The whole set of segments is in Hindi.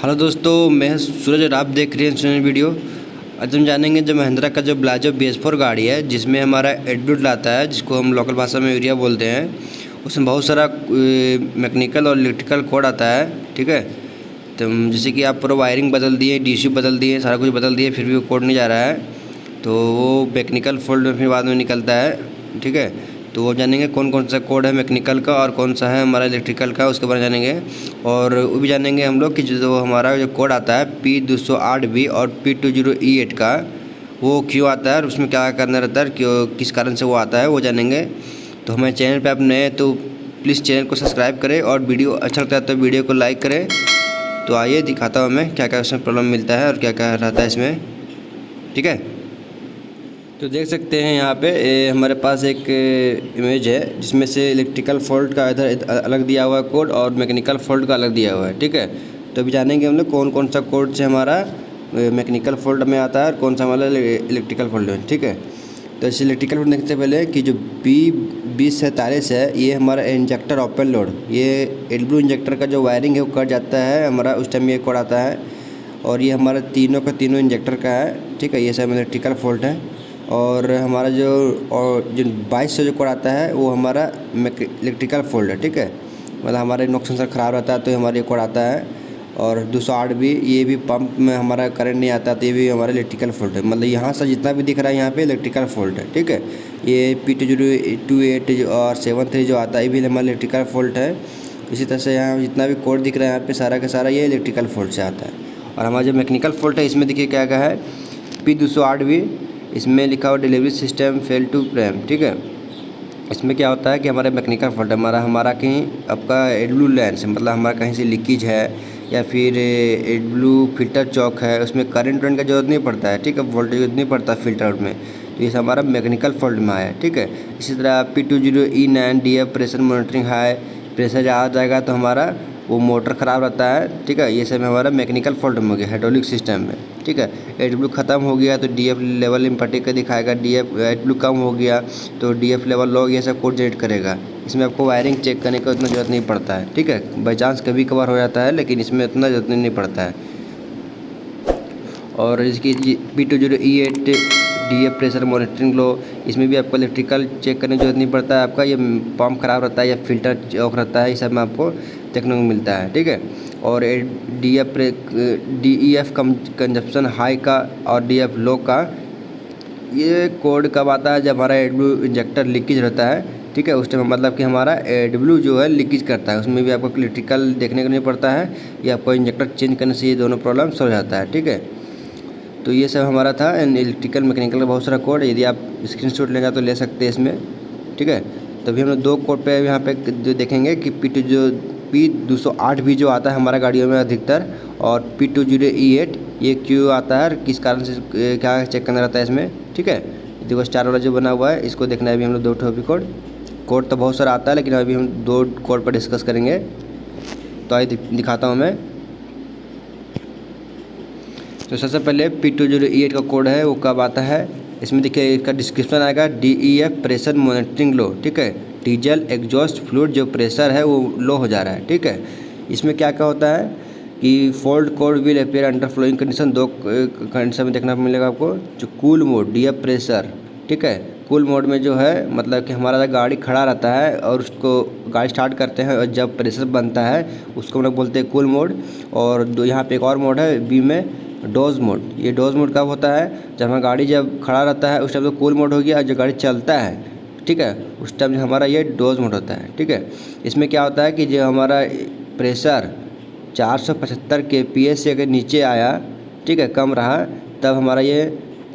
हेलो दोस्तों, मैं सूरज और आप देख रहे हैं सुनने वीडियो। आज हम जानेंगे जो महिंद्रा का जो ब्लाजो BS4 गाड़ी है, जिसमें हमारा एडब्लू आता है, जिसको हम लोकल भाषा में यूरिया बोलते हैं। उसमें बहुत सारा मैकेनिकल और इलेक्ट्रिकल कोड आता है। ठीक है, तो जैसे कि आप पूरा वायरिंग बदल दिए, डीसी बदल दिए, सारा कुछ बदल दिए, फिर भी वो कोड नहीं जा रहा है, तो वो मैकेनिकल फॉल्ट में फिर बाद में निकलता है। ठीक है, तो वो जानेंगे कौन कौन सा कोड है मैकेनिकल का और कौन सा है हमारा इलेक्ट्रिकल का, उसके बारे में जानेंगे। और वो भी जानेंगे हम लोग कि जो हमारा जो कोड आता है P208B और P20E8 का, वो क्यों आता है और उसमें क्या करना रहता है, क्यों किस कारण से वो आता है, वो जानेंगे। तो हमारे चैनल पे आप नए हैं तो प्लीज़ चैनल को सब्सक्राइब करें, और वीडियो अच्छा लगता है तो वीडियो को लाइक करें। तो आइए दिखाता हूँ मैं क्या क्या उसमें प्रॉब्लम मिलता है और क्या क्या रहता है इसमें। ठीक है, तो देख सकते हैं यहाँ पे हमारे पास एक इमेज है, जिसमें से इलेक्ट्रिकल फॉल्ट का इधर अलग दिया हुआ है कोड और मैकेनिकल फॉल्ट का अलग दिया हुआ है। ठीक है, तो अभी जानेंगे हम लोग कौन कौन सा कोड से हमारा मैकेनिकल फॉल्ट में आता है और कौन सा हमारा इलेक्ट्रिकल फॉल्ट में। ठीक है, तो इस इलेक्ट्रिकल फॉल्ट देखने से पहले कि जो B2047 है, ये हमारा इंजेक्टर ओपन लोड, ये एडब्लू इंजेक्टर का जो वायरिंग है वो कट जाता है हमारा, उस टाइम ये कोड आता है। और ये हमारा तीनों का तीनों इंजेक्टर का है। ठीक है, ये सब इलेक्ट्रिकल फॉल्ट है। और हमारा जो 2200 जो कोड आता है वो हमारा इलेक्ट्रिकल फॉल्ट है। ठीक है, मतलब हमारे नॉक सेंसर ख़राब रहता है तो हमारा ये कोड आता है। और 208 भी, ये भी पंप में हमारा करंट नहीं आता तो ये भी हमारा इलेक्ट्रिकल फॉल्ट है। मतलब यहाँ से जितना भी दिख रहा है यहाँ पे इलेक्ट्रिकल फॉल्ट है। ठीक है, ये P2028 और 73 जो आता है ये भी हमारा इलेक्ट्रिकल फॉल्ट है। इसी तरह से यहाँ जितना भी कोड दिख रहा है यहाँ पे सारा का सारा ये इलेक्ट्रिकल फॉल्ट से आता है। और हमारा जो मैकेनिकल फॉल्ट है इसमें देखिए क्या क्या है। P208 भी, इसमें लिखा हुआ delivery system fail to frame. ठीक है, इसमें क्या होता है कि हमारे मैकेनिकल फॉल्ट हमारा कहीं आपका एडब्लू लाइन से, मतलब हमारा कहीं से लीकेज है या फिर एडब्लू फिल्टर चौक है, उसमें करंट की जरूरत नहीं पड़ता है। ठीक है, वोल्टेज जरूरत नहीं पड़ता फिल्टर में, तो ये हमारा मैकेनिकल फॉल्ट में आया है। ठीक है, इसी तरह P20E9 DF pressure monitoring high, pressure ज़्यादा जाएगा तो हमारा वो मोटर ख़राब रहता है। ठीक है, ये सब हमारा मैकेनिकल फॉल्ट में हो गया हाइड्रोलिक सिस्टम में। ठीक है, एडब्लू ख़त्म हो गया तो DF लेवल इम्पटिक का दिखाएगा, DF एडब्लू कम हो गया तो DF लेवल लो, ये सब कोड जनरेट करेगा। इसमें आपको वायरिंग चेक करने का उतना ज़रूरत नहीं पड़ता है। ठीक है, बाई चांस कभी कभार हो जाता है, लेकिन इसमें उतना ज़रूरत नहीं पड़ता है। और इसकी P20E8 DF प्रेशर मॉनिटरिंग लो, इसमें भी आपको इलेक्ट्रिकल चेक करने की जरूरत नहीं पड़ता है। आपका ये पंप ख़राब रहता है या फिल्टर चौक रहता है, ये सब में आपको देखने को मिलता है। ठीक है, और DEF कंजप्शन हाई का और DF लो का ये कोड कब आता है, जब हमारा एडब्लू इंजेक्टर लीकेज रहता है। ठीक है, उस टाइम मतलब कि हमारा एडब्लू जो है लीकेज करता है, उसमें भी आपको इलेक्ट्रिकल देखने को नहीं पड़ता है, या आपको इंजेक्टर चेंज करने से ये दोनों प्रॉब्लम सॉल्व जाता है। ठीक है, तो ये सब हमारा था इलेक्ट्रिकल मैकेनिकल का बहुत सारा कोड। यदि आप स्क्रीनशॉट लेना तो ले सकते हैं इसमें। ठीक है, तभी हम लोग दो कोड पे यहाँ पे जो देखेंगे कि P208 भी जो आता है हमारा गाड़ियों में अधिकतर, और P20E8 ये क्यों आता है, किस कारण से, क्या चेक करना रहता है इसमें। ठीक है, देखो स्टार वाला जो बना हुआ है इसको देखना है अभी हम लोग दो टॉपिक कोड तो बहुत सारा आता है, लेकिन अभी हम दो कोड पर डिस्कस करेंगे। तो आइए दिखाता हूँ मैं। तो सबसे पहले P20E8 का कोड है वो कब आता है, इसमें देखिए इसका डिस्क्रिप्शन आएगा, DEF प्रेशर मॉनिटरिंग लो। ठीक है, डीजल एग्जॉस्ट फ्लूइड जो प्रेशर है वो लो हो जा रहा है। ठीक है, इसमें क्या क्या होता है कि fault code will appear under following condition, दो कंडीशन में देखना मिलेगा आपको। जो कूल मोड DF प्रेशर, ठीक है, कूल मोड में जो है मतलब कि हमारा गाड़ी खड़ा रहता है और उसको गाड़ी स्टार्ट करते हैं और जब प्रेशर बनता है उसको हम लोग बोलते हैं कूल मोड। और यहाँ पे एक और मोड है B में, डोज मोड। ये डोज मोड कब होता है, जब हमारा गाड़ी जब खड़ा रहता है उस टाइम तो कूल मोड हो गया, जो गाड़ी चलता है ठीक है उस टाइम हमारा ये डोज मोड होता है। ठीक है, इसमें क्या होता है कि जो हमारा प्रेशर 475 kPa से अगर नीचे आया, ठीक है, कम रहा, तब हमारा ये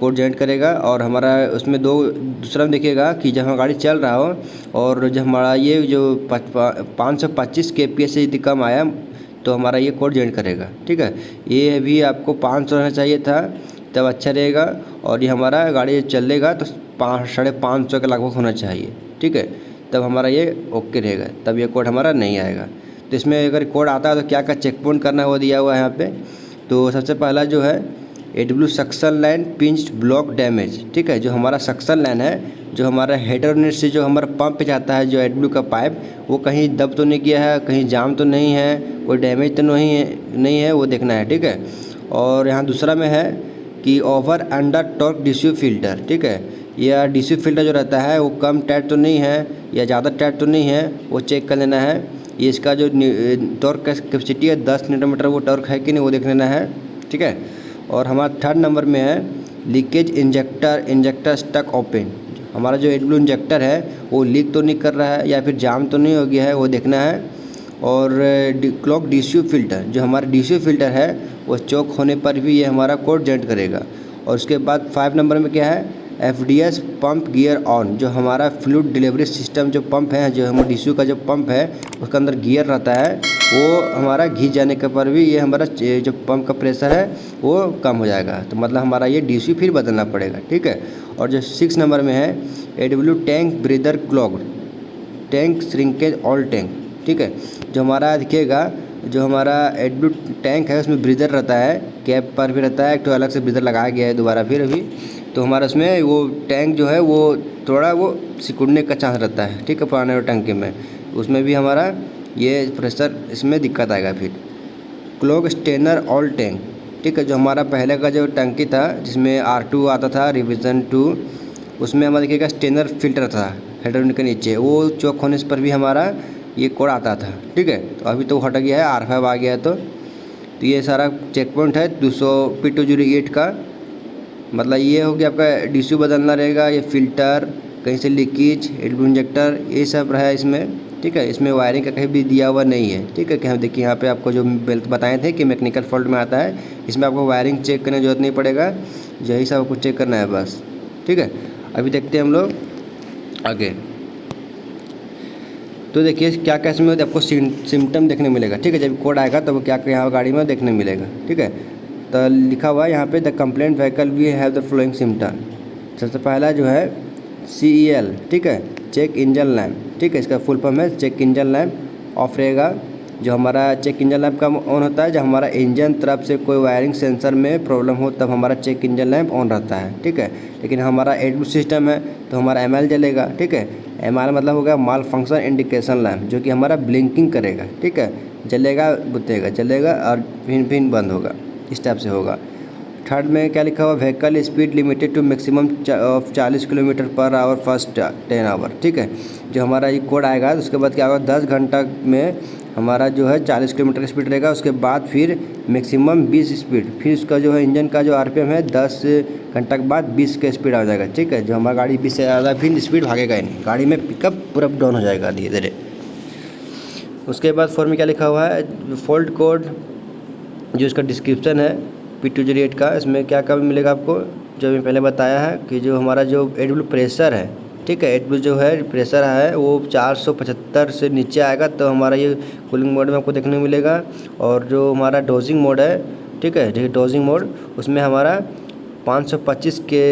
कोड जनरेट करेगा। और हमारा उसमें दूसरा में देखिएगा कि जब हमारा गाड़ी चल रहा हो और जब हमारा ये जो 525 kPa से यदि कम आया तो हमारा ये कोड जनरेट करेगा। ठीक है, ये भी आपको 500 रहना चाहिए था तब अच्छा रहेगा, और ये हमारा गाड़ी चलेगा तो 550 के लगभग होना चाहिए। ठीक है, तब हमारा ये ओके रहेगा, तब ये कोड हमारा नहीं आएगा। तो इसमें अगर कोड आता है तो क्या क्या चेक पॉइंट करना है वो दिया हुआ है यहाँ पे। तो सबसे पहला जो है AW suction line pinched block damage, ठीक है। जो हमारा सक्शन लाइन है, जो हमारा हेडर यूनिट से जो हमारा पंप पे जाता है जो AW का पाइप, वो कहीं दब तो नहीं गया है, कहीं जाम तो नहीं है, कोई डैमेज तो नहीं है वो देखना है, ठीक है। और यहाँ दूसरा में है कि over under torque DCU filter, ठीक है। यह DCU फिल्टर जो रहता है वो कम टाइट तो नहीं है या ज़्यादा टाइट तो नहीं है, वो चेक कर लेना है। ये इसका जो टॉर्क कैपेसिटी है 10 न्यूटन वो टॉर्क है कि नहीं वो देख लेना है, ठीक है। और हमारा थर्ड नंबर में है लीकेज इंजेक्टर स्टक ओपन। हमारा जो AW इंजेक्टर है वो लीक तो नहीं कर रहा है या फिर जाम तो नहीं हो गया है वो देखना है। और क्लॉक DCU फिल्टर, जो हमारा DCU फिल्टर है वो चौक होने पर भी ये हमारा कोड जनरेट करेगा। और उसके बाद 5 नंबर में क्या है, FDS पंप गियर ऑन। जो हमारा फ्लूइड डिलीवरी सिस्टम जो पंप है, जो हमारा DCU का जो पंप है उसके अंदर गियर रहता है, वो हमारा घिस जाने के पर भी ये हमारा जो पंप का प्रेशर है वो कम हो जाएगा। तो मतलब हमारा ये DCU फिर बदलना पड़ेगा, ठीक है। और जो 6 नंबर में है AW tank breather clogged tank shrinkage all tank, ठीक है। जो हमारा दिखेगा, जो हमारा AW टैंक है उसमें ब्रीदर रहता है, कैप पर भी रहता है, एक तो अलग से ब्रीदर लगाया गया है दोबारा फिर अभी। तो हमारा उसमें वो टैंक जो है वो थोड़ा वो सिकुड़ने का चांस रहता है, ठीक है, पुराने टंकी में, उसमें भी हमारा ये प्रेशर इसमें दिक्कत आएगा। फिर क्लॉग स्टेनर ऑल टैंक, ठीक है। जो हमारा पहले का जो टंकी था जिसमें R2 आता था रिवीजन 2, उसमें हमारा देखिएगा स्टेनर फिल्टर था हेडर यूनिट के नीचे, वो चौक होने पर भी हमारा ये कोड आता था, ठीक है। तो अभी तो हट गया है, R5 आ गया है। तो ये सारा चेक पॉइंट है 200 P208 का। मतलब ये हो गया आपका DCU बदलना रहेगा, ये फिल्टर, कहीं से लीकेज, AW इंजेक्टर, ये सब रहा है इसमें, ठीक है। इसमें वायरिंग का कहीं भी दिया हुआ नहीं है, ठीक है। कि हम देखिए यहाँ पे आपको जो बताए थे कि मैकेनिकल फॉल्ट में आता है, इसमें आपको वायरिंग चेक करने की जरूरत नहीं पड़ेगा, यही सब आपको चेक करना है बस, ठीक है। अभी देखते हैं हम लोग आगे। तो देखिए क्या क्या इसमें आपको सिम्टम देखने मिलेगा, ठीक है। जब कोड आएगा तब क्या क्या यहाँ गाड़ी में देखने मिलेगा, ठीक है। तो लिखा हुआ है यहाँ पे the complaint vehicle we have the following symptom. सबसे पहला जो है CEL, ठीक है, चेक इंजन लैम्प, ठीक है। इसका फुल फॉर्म है चेक इंजन लैम्प ऑफ रहेगा। जो हमारा चेक इंजन लैम्प का ऑन होता है जब हमारा इंजन तरफ से कोई वायरिंग सेंसर में प्रॉब्लम हो तब हमारा चेक इंजन लैम्प ऑन रहता है, ठीक है। लेकिन हमारा AW सिस्टम है तो हमारा ML जलेगा, ठीक है। ML मतलब हो गया माल फंक्शन इंडिकेशन लैम्प, जो कि हमारा ब्लिंकिंग करेगा, ठीक है, जलेगा बुतेगा, जलेगा और फिर बंद होगा, इस टाइप से होगा। थर्ड में क्या लिखा हुआ, vehicle speed limited to maximum of 40 kilometre per hour first 10 hour, ठीक है। जो हमारा ये कोड आएगा उसके बाद क्या होगा, 10 घंटा में हमारा जो है 40 किलोमीटर की स्पीड रहेगा। उसके बाद फिर मैक्सिमम 20 स्पीड, फिर उसका जो है इंजन का जो RPM है 10 घंटा के बाद 20 का स्पीड आ जाएगा, ठीक है। जो हमारा गाड़ी 20 से ज़्यादा फिर स्पीड भागेगा ही नहीं, गाड़ी में पिकअप पूरा डाउन हो जाएगा धीरे धीरे। उसके बाद फॉर्म में क्या लिखा हुआ है, फॉल्ट कोड, जो इसका डिस्क्रिप्शन है P208 का, इसमें क्या क्या मिलेगा आपको, जो मैं पहले बताया है कि जो हमारा जो AW प्रेशर है, ठीक है, AW जो है प्रेशर है वो 475 से नीचे आएगा तो हमारा ये कूलिंग मोड में आपको देखने को मिलेगा। और जो हमारा डोजिंग मोड है, ठीक है, डोजिंग मोड, उसमें हमारा 525 के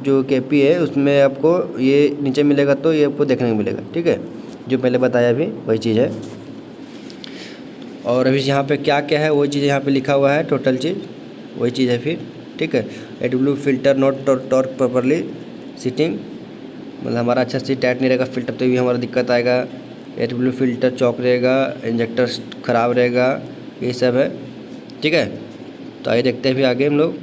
जो KP है उसमें आपको ये नीचे मिलेगा तो ये आपको देखने को मिलेगा, ठीक है, जो पहले बताया अभी वही चीज़ है। और अभी यहाँ पे क्या क्या है वही चीज़ यहाँ पे लिखा हुआ है, टोटल चीज़ वही चीज़ है फिर, ठीक है। AW filter not torque properly sitting, मतलब हमारा अच्छा से टाइट नहीं रहेगा फिल्टर तो भी हमारा दिक्कत आएगा। AW फिल्टर चौक रहेगा, इंजेक्टर ख़राब रहेगा, ये सब है, ठीक है। तो आइए देखते हैं फिर आगे हम लोग।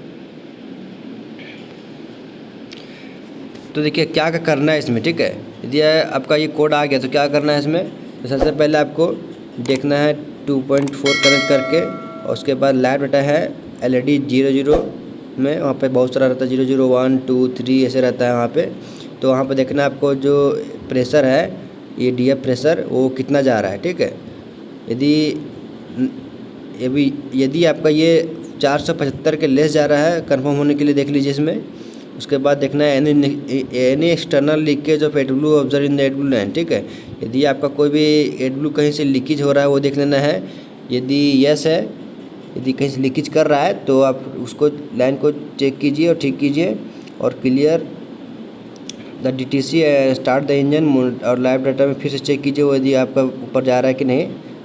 तो देखिए क्या क्या करना है इसमें, ठीक है। यदि आपका ये कोड आ गया तो क्या करना है इसमें, तो सबसे पहले आपको देखना है 2.4 कनेक्ट करके, और उसके बाद लाइट बेटा है LED 00 में, वहाँ पे बहुत सारा रहता है 00 1 2 3 ऐसे रहता है वहाँ पे। तो वहाँ पे देखना है आपको जो प्रेशर है ये DF प्रेशर वो कितना जा रहा है, ठीक है। यदि आपका ये 475 के लेस जा रहा है, कंफर्म होने के लिए देख लीजिए इसमें। उसके बाद देखना है any external leakage of AW observe in the AW line, ठीक है। यदि आपका कोई भी AW कहीं से लीकेज हो रहा है वो देख लेना है। यदि यस है, यदि कहीं से लीकेज कर रहा है तो आप उसको लाइन को चेक कीजिए और ठीक कीजिए, और clear the DTC start the engine और लाइव डाटा में फिर से चेक कीजिए वो यदि आपका ऊपर जा रहा है कि नहीं,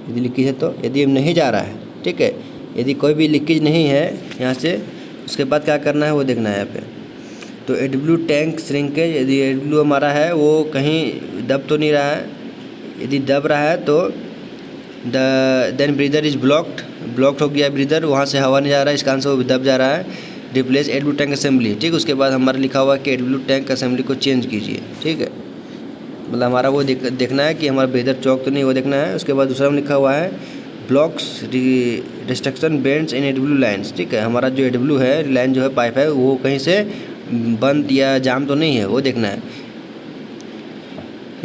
यदि लीकेज है तो। यदि नहीं जा रहा है, ठीक है, यदि कोई भी लीकेज नहीं है यहाँ से, उसके बाद क्या करना है वो देखना है यहाँ पे। तो AW टैंक श्रिंकेज, यदि AW हमारा है वो कहीं दब तो नहीं रहा है, यदि दब रहा है तो देन ब्रीदर इज़ ब्लॉक्ड हो गया ब्रीदर, वहाँ से हवा नहीं जा रहा है, इस कारण से वो दब जा रहा है। रिप्लेस AW टैंक असेंबली, ठीक। उसके बाद हमारा लिखा हुआ है कि AW टैंक असेंबली को चेंज कीजिए, ठीक है। मतलब हमारा वो देखना है कि हमारा ब्रीदर चौक तो नहीं, वो देखना है। उसके बाद दूसरा में लिखा हुआ है ब्लॉक्स रिस्ट्रक्शन बेंड्स इन AW लाइन्स, ठीक है। हमारा जो AW है लाइन जो है पाइप है वो कहीं से बंद या जाम तो नहीं है, वो देखना है।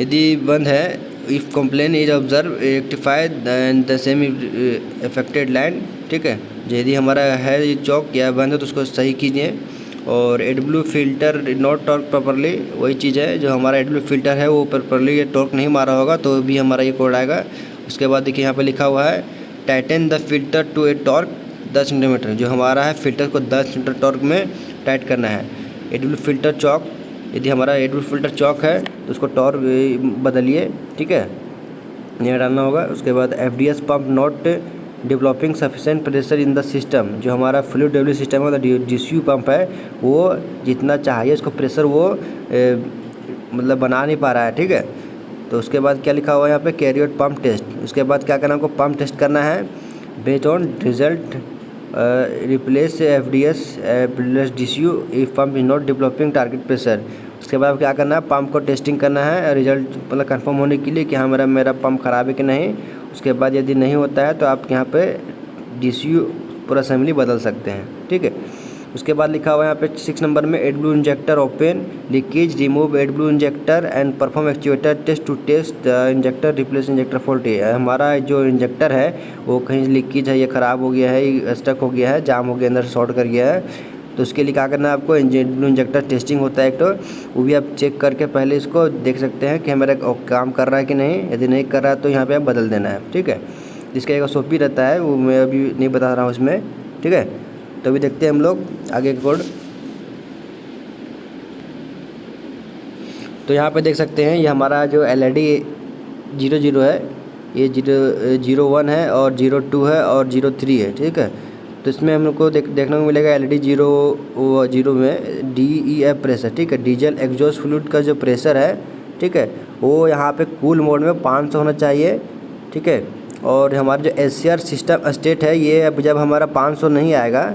यदि बंद है, if complain is observe rectify the same affected line, ठीक है। यदि हमारा है ये चौक या बंद है तो उसको सही कीजिए। और AW filter not torque properly, वही चीज़ है, जो हमारा AW फिल्टर है वो प्रॉपरली ये टॉर्क नहीं मारा होगा तो भी हमारा ये कोड आएगा। उसके बाद देखिए यहाँ पे लिखा हुआ है tighten the filter to a torque 10 centimetre, जो हमारा है फिल्टर को 10 सेंटीमीटर टॉर्क में टाइट करना है। AW फिल्टर चौक, यदि हमारा AW फिल्टर चौक है तो उसको टॉर्क बदलिए, ठीक है, ये डालना होगा। उसके बाद FDS pump not developing sufficient pressure in the system, जो हमारा फ्लूइड डेवलप सिस्टम है DCU पंप है वो जितना चाहिए उसको प्रेशर वो मतलब बना नहीं पा रहा है, ठीक है। तो उसके बाद क्या लिखा हुआ है यहाँ पे कैरी आउट पंप टेस्ट। उसके बाद क्या करना है, आपको पंप टेस्ट करना है based on result replace FDS plus DCU if pump is not developing target pressure. उसके बाद क्या करना है, पंप को टेस्टिंग करना है रिजल्ट मतलब कंफर्म होने के लिए कि हाँ मेरा पंप ख़राब है कि नहीं। उसके बाद यदि नहीं होता है तो आप यहाँ पे DCU पूरा असेंबली बदल सकते हैं, ठीक है। उसके बाद लिखा हुआ है यहाँ पे 6 नंबर में AW injector open leakage remove AW injector and perform actuator test to test injector replace injector faulty. हमारा जो इंजेक्टर है वो कहीं लीकेज है, ये ख़राब हो गया है, स्टक हो गया है, जाम हो गया, अंदर से शॉर्ट कर गया है। तो उसके लिए क्या करना है आपको, AW इंजेक्टर टेस्टिंग होता है एक, तो वो भी आप चेक करके पहले इसको देख सकते हैं कि हमारा काम कर रहा है कि नहीं। यदि नहीं कर रहा है तो यहाँ पे आप बदल देना है, ठीक है। जिसका एक SOP रहता है वो मैं अभी नहीं बता रहा हूँ इसमें, ठीक है। तो अभी देखते हैं हम लोग आगे का कोड। तो यहाँ पे देख सकते हैं ये हमारा जो LED 00 है, ये 01 है और 02 है और 03 है, ठीक है। तो इसमें हम लोग को देखने को मिलेगा LED 00 में DEF प्रेशर, ठीक है, डीजल एग्जॉस्ट फ्लूइड का जो प्रेशर है, ठीक है, वो यहाँ पे कूल मोड में 500 होना चाहिए, ठीक है। और हमारा जो SCR सिस्टम स्टेट है ये अब जब हमारा 500 नहीं आएगा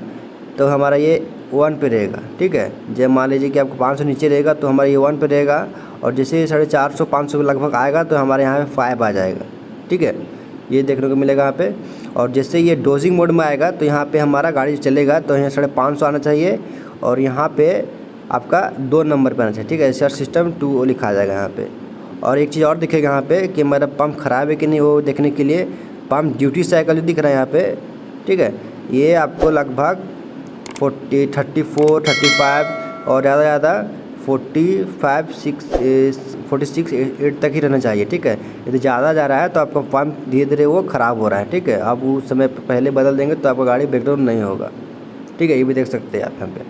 तो हमारा ये 1 पे रहेगा, ठीक है। जब मान लीजिए कि आपको 500 नीचे रहेगा तो हमारा ये 1 पे रहेगा, और जैसे 450-500 लगभग आएगा तो हमारे यहाँ पे 5 आ जाएगा, ठीक है। ये देखने को मिलेगा यहाँ पे। और जैसे ये डोजिंग मोड में आएगा तो यहाँ पे हमारा गाड़ी चलेगा तो यहाँ 550 आना चाहिए, और यहाँ पे आपका 2 नंबर पे आना चाहिए, ठीक है। SCR सिस्टम 2 लिखा जाएगा यहाँ पे। और एक चीज़ और दिखेगा यहाँ पे कि मेरा पंप ख़राब है कि नहीं, वो देखने के लिए पंप ड्यूटी साइकिल दिख रहा है यहाँ पे, ठीक है। ये आपको लगभग 40, 34, 35 और ज़्यादा 46, 8 तक ही रहना चाहिए, ठीक है। यदि ज़्यादा जा रहा है तो आपका पंप धीरे धीरे वो ख़राब हो रहा है, ठीक है। आप उस समय पहले बदल देंगे तो आपका गाड़ी ब्रेकडाउन नहीं होगा, ठीक है। ये भी देख सकते हैं आप यहाँ पे।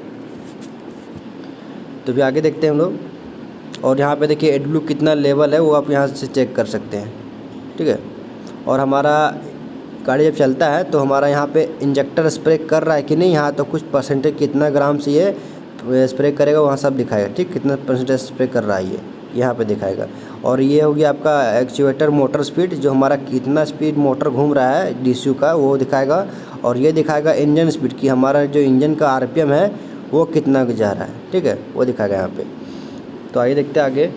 तो भी आगे देखते हैं हम लोग। और यहाँ पे देखिए AW कितना लेवल है वो आप यहाँ से चेक कर सकते हैं, ठीक है। और हमारा गाड़ी जब चलता है तो हमारा यहाँ पे इंजेक्टर स्प्रे कर रहा है कि नहीं, यहाँ तो कुछ परसेंटेज कितना ग्राम से ये स्प्रे करेगा वहाँ सब दिखाएगा, ठीक, कितना परसेंटेज स्प्रे कर रहा है ये यहाँ पे दिखाएगा। और ये हो गया आपका एक्चुएटर मोटर स्पीड, जो हमारा कितना स्पीड मोटर घूम रहा है DCU का वो दिखाएगा। और ये दिखाएगा इंजन स्पीड की हमारा जो इंजन का RPM है वो कितना जा रहा है, ठीक है, वो दिखाएगा यहाँ पे। तो आइए देखते हैं आगे।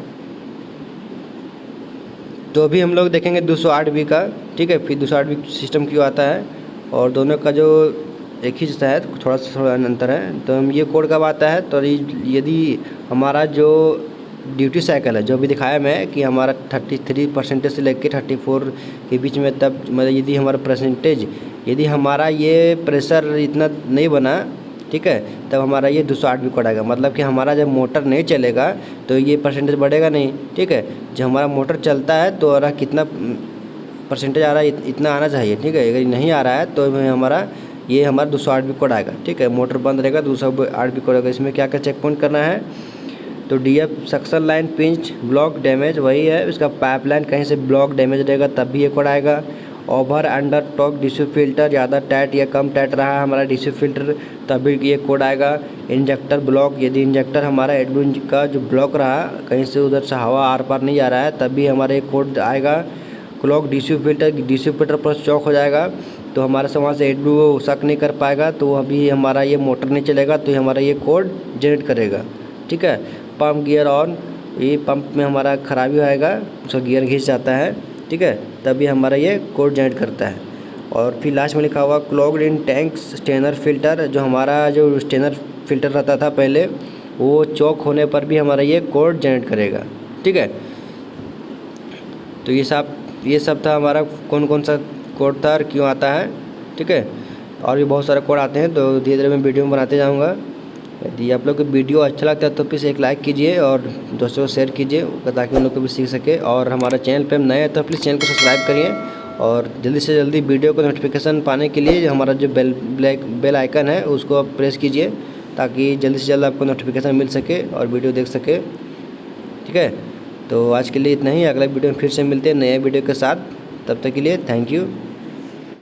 तो अभी हम लोग देखेंगे 208V का, ठीक है। फिर 208V सिस्टम क्यों आता है, और दोनों का जो एक ही जैसा है, थोड़ा अंतर है। तो हम ये कोड कब आता है, तो यदि हमारा जो ड्यूटी साइकिल है जो अभी दिखाया मैं कि हमारा 33% से लेकर 34 के बीच में, तब मतलब यदि हमारा परसेंटेज, यदि हमारा ये प्रेशर इतना नहीं बना, ठीक है, तब हमारा ये 208V कोड आएगा। मतलब कि हमारा जब मोटर नहीं चलेगा तो ये परसेंटेज बढ़ेगा नहीं, ठीक है। जब हमारा मोटर चलता है तो हमारा कितना परसेंटेज आ रहा है इतना आना चाहिए, ठीक है। अगर नहीं आ रहा है तो हमारा 208V कोड आएगा, ठीक है। मोटर बंद रहेगा 208V कोड आएगा। इसमें क्या क्या चेक पॉइंट करना है, तो DF suction line pinch block damage वही है, इसका पाइपलाइन कहीं से ब्लॉक डैमेज रहेगा तब भी ये कोड आएगा। ओवर अंडर टॉक डिशू फिल्टर, ज़्यादा टाइट या कम टाइट रहा है हमारा डिशू फिल्टर तभी ये कोड आएगा। इंजेक्टर ब्लॉक, यदि इंजेक्टर हमारा एडब्ल्यू का जो ब्लॉक रहा, कहीं से उधर से हवा आर पार नहीं जा रहा है, तभी हमारा ये कोड आएगा। क्लॉक डिशू फिल्टर पर चौक हो जाएगा तो हमारे से वहाँ से एडब्ल्यू शक नहीं कर पाएगा, तो अभी हमारा ये मोटर नहीं चलेगा, तो हमारा ये कोड जनरेट करेगा। ठीक है। पंप गियर ऑन, ये पंप में हमारा खराबी आएगा, उसका गियर घिस जाता है। ठीक है, तभी हमारा ये कोड जनरेट करता है। और फिर लास्ट में लिखा हुआ क्लॉग्ड इन टैंक स्टेनर फिल्टर, जो हमारा जो स्टेनर फिल्टर रहता था पहले, वो चौक होने पर भी हमारा ये कोड जनरेट करेगा। ठीक है, तो ये सब था हमारा कौन कौन सा कोड था और क्यों आता है। ठीक है, और भी बहुत सारे कोड आते हैं, तो धीरे धीरे मैं वीडियो में बनाते जाऊँगा। यदि आप लोग को वीडियो अच्छा लगता है तो प्लीज़ एक लाइक कीजिए और दोस्तों को शेयर कीजिए, ताकि उन लोग को भी सीख सके। और हमारा चैनल पे हम नए हैं तो प्लीज़ चैनल को सब्सक्राइब करिए, और जल्दी से जल्दी वीडियो को नोटिफिकेशन पाने के लिए हमारा जो बेल आइकन है उसको आप प्रेस कीजिए, ताकि जल्दी से जल्द आपको नोटिफिकेशन मिल सके और वीडियो देख सके। ठीक है, तो आज के लिए इतना ही। अगला वीडियो में फिर से मिलते हैं नए वीडियो के साथ। तब तक के लिए थैंक यू।